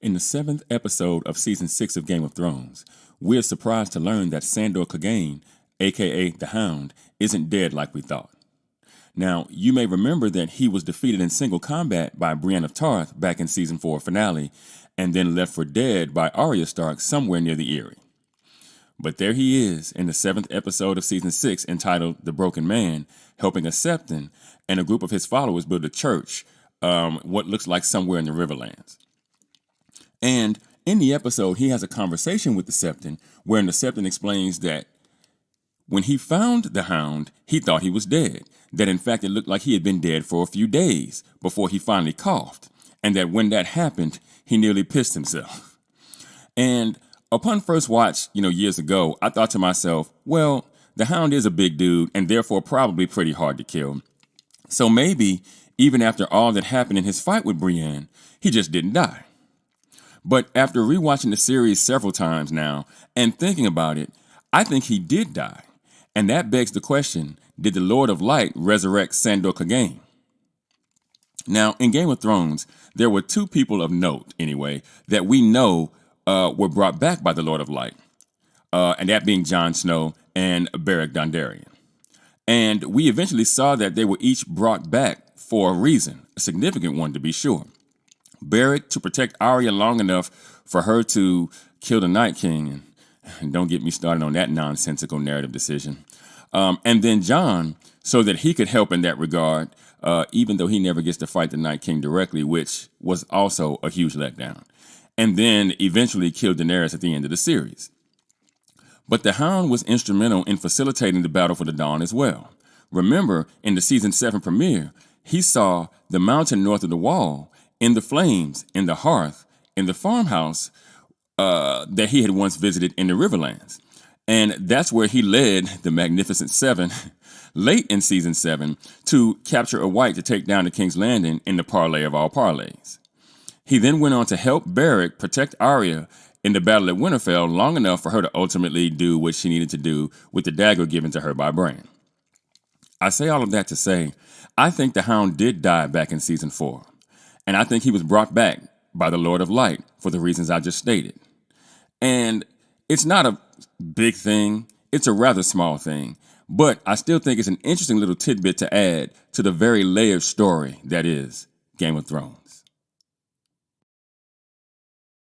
In the 7th episode of Season 6 of Game of Thrones, we're surprised to learn that Sandor Clegane, aka the Hound, isn't dead like we thought. Now, you may remember that he was defeated in single combat by Brienne of Tarth back in Season 4 finale, and then left for dead by Arya Stark somewhere near the Eyrie. But there he is in the 7th episode of Season 6 entitled The Broken Man, helping a Septon and a group of his followers build a church, what looks like somewhere in the Riverlands. And in the episode, he has a conversation with the Septon, wherein the Septon explains that when he found the Hound, he thought he was dead, that in fact it looked like he had been dead for a few days before he finally coughed, and that when that happened, he nearly pissed himself. And upon first watch, years ago, I thought to myself, well, the Hound is a big dude and therefore probably pretty hard to kill. So maybe, even after all that happened in his fight with Brienne, he just didn't die. But after rewatching the series several times now and thinking about it, I think he did die. And that begs the question, did the Lord of Light resurrect Sandor Clegane? Now, in Game of Thrones, there were two people of note, anyway, that we know were brought back by the Lord of Light, and that being Jon Snow and Beric Dondarrion. And we eventually saw that they were each brought back for a reason, a significant one to be sure. Beric to protect Arya long enough for her to kill the Night King, and don't get me started on that nonsensical narrative decision. And then Jon, so that he could help in that regard, even though he never gets to fight the Night King directly, which was also a huge letdown. And then eventually killed Daenerys at the end of the series. But the Hound was instrumental in facilitating the Battle for the Dawn as well. Remember, in the Season 7 premiere, he saw the mountain north of the Wall, in the flames, in the hearth, in the farmhouse that he had once visited in the Riverlands. And that's where he led the Magnificent Seven, late in Season 7, to capture a White to take down the King's Landing in the parlay of all parlays. He then went on to help Beric protect Arya in the battle at Winterfell long enough for her to ultimately do what she needed to do with the dagger given to her by Bran. I say all of that to say, I think the Hound did die back in Season 4. And I think he was brought back by the Lord of Light for the reasons I just stated. And it's not a big thing. It's a rather small thing. But I still think it's an interesting little tidbit to add to the very layered story that is Game of Thrones.